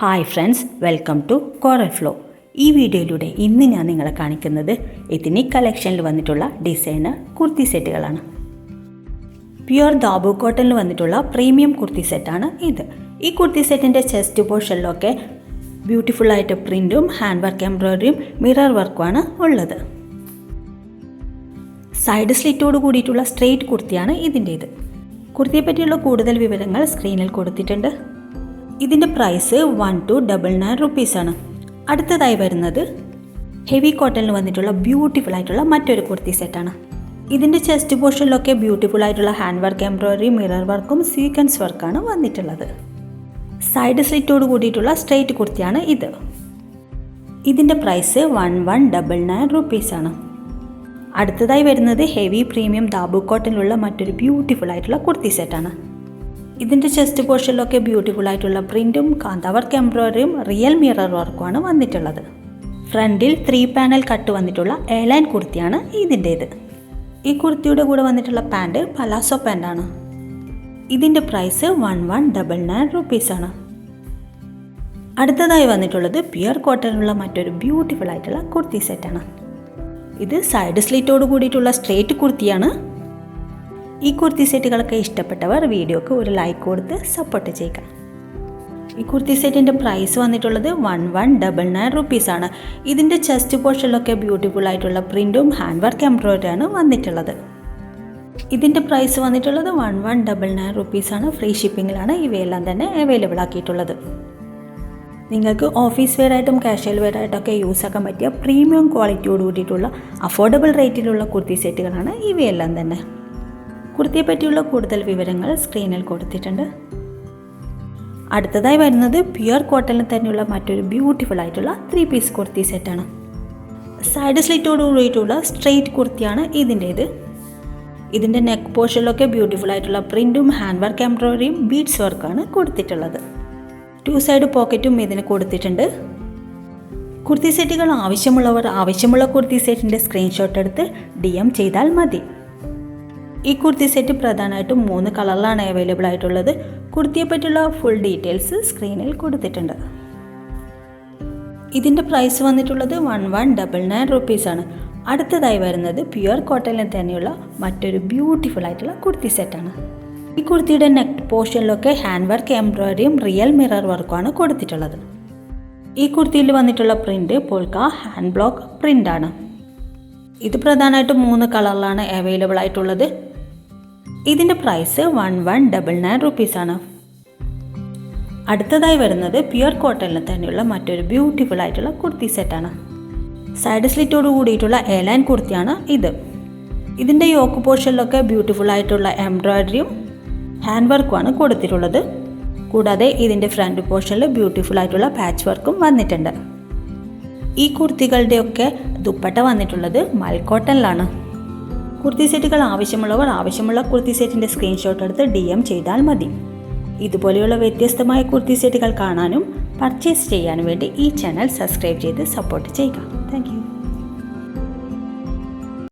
Hi friends, welcome to Coral Flow. ഈ വീഡിയോയിലൂടെ ഇന്ന് ഞാൻ നിങ്ങളെ കാണിക്കുന്നത് എത്നിക് കളക്ഷനിൽ വന്നിട്ടുള്ള ഡിസൈനർ കുർത്തി സെറ്റുകളാണ്. പ്യുവർ ദാബു കോട്ടണിൽ വന്നിട്ടുള്ള പ്രീമിയം കുർത്തി സെറ്റാണ് ഇത്. ഈ കുർത്തി സെറ്റിൻ്റെ ചെസ്റ്റ് പോർഷനിലൊക്കെ ബ്യൂട്ടിഫുള്ളായിട്ട് പ്രിൻറ്റും ഹാൻഡ് വർക്ക് എംബ്രോയിഡറിയും മിറർ വർക്കുമാണ് ഉള്ളത്. സൈഡ് സ്ലിറ്റോട് കൂടിയിട്ടുള്ള സ്ട്രെയിറ്റ് കുർത്തിയാണ് ഇതിൻ്റേത്. കുർത്തിയെ പറ്റിയുള്ള കൂടുതൽ വിവരങ്ങൾ സ്ക്രീനിൽ കൊടുത്തിട്ടുണ്ട്. ഇതിൻ്റെ പ്രൈസ് 1299 റുപ്പീസാണ്. അടുത്തതായി വരുന്നത് ഹെവി കോട്ടണിൽ വന്നിട്ടുള്ള ബ്യൂട്ടിഫുൾ ആയിട്ടുള്ള മറ്റൊരു കുർത്തി സെറ്റാണ്. ഇതിൻ്റെ ചെസ്റ്റ് പോർഷനിലൊക്കെ ബ്യൂട്ടിഫുൾ ആയിട്ടുള്ള ഹാൻഡ് വർക്ക് എംബ്രോയിഡറി മിറർ വർക്കും സീക്വൻസ് വർക്കാണ് വന്നിട്ടുള്ളത്. സൈഡ് സ്ലിറ്റോട് കൂടിയിട്ടുള്ള സ്ട്രെയിറ്റ് കുർത്തിയാണ് ഇത്. ഇതിൻ്റെ പ്രൈസ് 1199 റുപ്പീസാണ്. അടുത്തതായി വരുന്നത് ഹെവി പ്രീമിയം ദാബു കോട്ടണിലുള്ള മറ്റൊരു ബ്യൂട്ടിഫുൾ ആയിട്ടുള്ള കുർത്തി സെറ്റാണ്. ഇതിൻ്റെ ചെസ്റ്റ് പോർഷനിലൊക്കെ ബ്യൂട്ടിഫുൾ ആയിട്ടുള്ള പ്രിൻറ്റും കാന്ത വർക്ക് എംബ്രോയിഡറിയും റിയൽ മിറർ വർക്കുമാണ് വന്നിട്ടുള്ളത്. ഫ്രണ്ടിൽ 3 പാനൽ കട്ട് വന്നിട്ടുള്ള എയർലൈൻ കുർത്തിയാണ് ഇതിൻ്റേത്. ഈ കുർത്തിയുടെ കൂടെ വന്നിട്ടുള്ള പാൻറ് പലാസോ പാൻ്റാണ്. ഇതിൻ്റെ പ്രൈസ് 1199 റുപ്പീസാണ്. അടുത്തതായി വന്നിട്ടുള്ളത് പ്യുവർ കോട്ടണിലുള്ള മറ്റൊരു ബ്യൂട്ടിഫുൾ ആയിട്ടുള്ള കുർത്തി സെറ്റാണ്. ഇത് സൈഡ് സ്ലിറ്റോട് കൂടിയിട്ടുള്ള സ്ട്രെയിറ്റ് കുർത്തിയാണ്. ഈ കുർത്തി സെറ്റുകളൊക്കെ ഇഷ്ടപ്പെട്ടവർ വീഡിയോക്ക് ഒരു ലൈക്ക് കൊടുത്ത് സപ്പോർട്ട് ചെയ്യുക. ഈ കുർത്തി സെറ്റിൻ്റെ പ്രൈസ് വന്നിട്ടുള്ളത് 1199 റുപ്പീസാണ്. ഇതിൻ്റെ ചെസ്റ്റ് പോർഷനിലൊക്കെ ബ്യൂട്ടിഫുൾ ആയിട്ടുള്ള പ്രിൻറ്റും ഹാൻഡ് വർക്ക് എംബ്രോയിഡറിയാണ് വന്നിട്ടുള്ളത്. ഇതിൻ്റെ പ്രൈസ് വന്നിട്ടുള്ളത് 1199 റുപ്പീസാണ്. ഫ്രീ ഷിപ്പിങ്ങിലാണ് ഇവയെല്ലാം തന്നെ അവൈലബിൾ ആക്കിയിട്ടുള്ളത്. നിങ്ങൾക്ക് ഓഫീസ് വെയർ ആയിട്ടും കാഷ്വൽ വെയർ ആയിട്ടൊക്കെ യൂസ് ആക്കാൻ പറ്റിയ പ്രീമിയം ക്വാളിറ്റിയോട് കൂടിയിട്ടുള്ള അഫോർഡബിൾ റേറ്റിലുള്ള കുർത്തി സെറ്റുകളാണ് ഇവയെല്ലാം തന്നെ. കുർത്തിയെ പറ്റിയുള്ള കൂടുതൽ വിവരങ്ങൾ സ്ക്രീനിൽ കൊടുത്തിട്ടുണ്ട്. അടുത്തതായി വരുന്നത് പ്യുവർ കോട്ടണിൽ തന്നെയുള്ള മറ്റൊരു ബ്യൂട്ടിഫുൾ ആയിട്ടുള്ള 3 പീസ് കുർത്തി സെറ്റാണ്. സൈഡ് സ്ലിറ്റോട് കൂടിയിട്ടുള്ള സ്ട്രെയിറ്റ് കുർത്തിയാണ് ഇതിൻ്റേത്. ഇതിൻ്റെ നെക്ക് പോർഷനിലൊക്കെ ബ്യൂട്ടിഫുൾ ആയിട്ടുള്ള പ്രിൻറ്റും ഹാൻഡ് വർക്ക് എംബ്രോയിഡറിയും ബീഡ്സ് വർക്കാണ് കൊടുത്തിട്ടുള്ളത്. 2 സൈഡ് പോക്കറ്റും ഇതിന് കൊടുത്തിട്ടുണ്ട്. കുർത്തി സെറ്റുകൾ ആവശ്യമുള്ളവർ ആവശ്യമുള്ള കുർത്തി സെറ്റിൻ്റെ സ്ക്രീൻഷോട്ട് എടുത്ത് DM ചെയ്താൽ മതി. ഈ കുർത്തി സെറ്റ് പ്രധാനമായിട്ടും 3 കളറിലാണ് അവൈലബിൾ ആയിട്ടുള്ളത്. കുർത്തിയെ പറ്റിയുള്ള ഫുൾ ഡീറ്റെയിൽസ് സ്ക്രീനിൽ കൊടുത്തിട്ടുണ്ട്. ഇതിൻ്റെ പ്രൈസ് വന്നിട്ടുള്ളത് 1199 റുപ്പീസാണ്. അടുത്തതായി വരുന്നത് പ്യുവർ കോട്ടണിൽ തന്നെയുള്ള മറ്റൊരു ബ്യൂട്ടിഫുൾ ആയിട്ടുള്ള കുർത്തി സെറ്റാണ്. ഈ കുർത്തിയുടെ നെക്ക് പോർഷനിലൊക്കെ ഹാൻഡ് വർക്ക് എംബ്രോയിഡറിയും റിയൽ മിറർ വർക്കുമാണ് കൊടുത്തിട്ടുള്ളത്. ഈ കുർത്തിയിൽ വന്നിട്ടുള്ള പ്രിൻറ്റ് പോൾക്ക ഹാൻഡ് ബ്ലോക്ക് പ്രിൻ്റാണ്. ഇത് പ്രധാനമായിട്ടും 3 കളറിലാണ് അവൈലബിൾ ആയിട്ടുള്ളത്. ഇതിൻ്റെ പ്രൈസ് 1199 റുപ്പീസാണ്. അടുത്തതായി വരുന്നത് പ്യുവർ കോട്ടണിൽ തന്നെയുള്ള മറ്റൊരു ബ്യൂട്ടിഫുൾ ആയിട്ടുള്ള കുർത്തി സെറ്റാണ്. സൈഡ് സ്ലിറ്റോട് കൂടിയിട്ടുള്ള എയർലൈൻ കുർത്തിയാണ് ഇത്. ഇതിൻ്റെ യോക്ക് പോർഷനിലൊക്കെ ബ്യൂട്ടിഫുൾ ആയിട്ടുള്ള എംബ്രോയിഡറിയും ഹാൻഡ് വർക്കുമാണ് കൊടുത്തിട്ടുള്ളത്. കൂടാതെ ഇതിൻ്റെ ഫ്രണ്ട് പോർഷനിൽ ബ്യൂട്ടിഫുൾ ആയിട്ടുള്ള പാച്ച് വർക്കും വന്നിട്ടുണ്ട്. ഈ കുർത്തികളുടെയൊക്കെ ദുപ്പട്ട വന്നിട്ടുള്ളത് മൽക്കോട്ടണിലാണ്. കുർത്തി സെറ്റുകൾ ആവശ്യമുള്ളവർ ആവശ്യമുള്ള കുർത്തി സെറ്റിൻ്റെ സ്ക്രീൻഷോട്ട് എടുത്ത് DM ചെയ്താൽ മതി. ഇതുപോലെയുള്ള വ്യത്യസ്തമായ കുർത്തി സെറ്റുകൾ കാണാനും പർച്ചേസ് ചെയ്യാനും വേണ്ടി ഈ ചാനൽ സബ്സ്ക്രൈബ് ചെയ്ത് സപ്പോർട്ട് ചെയ്യുക. Thank you.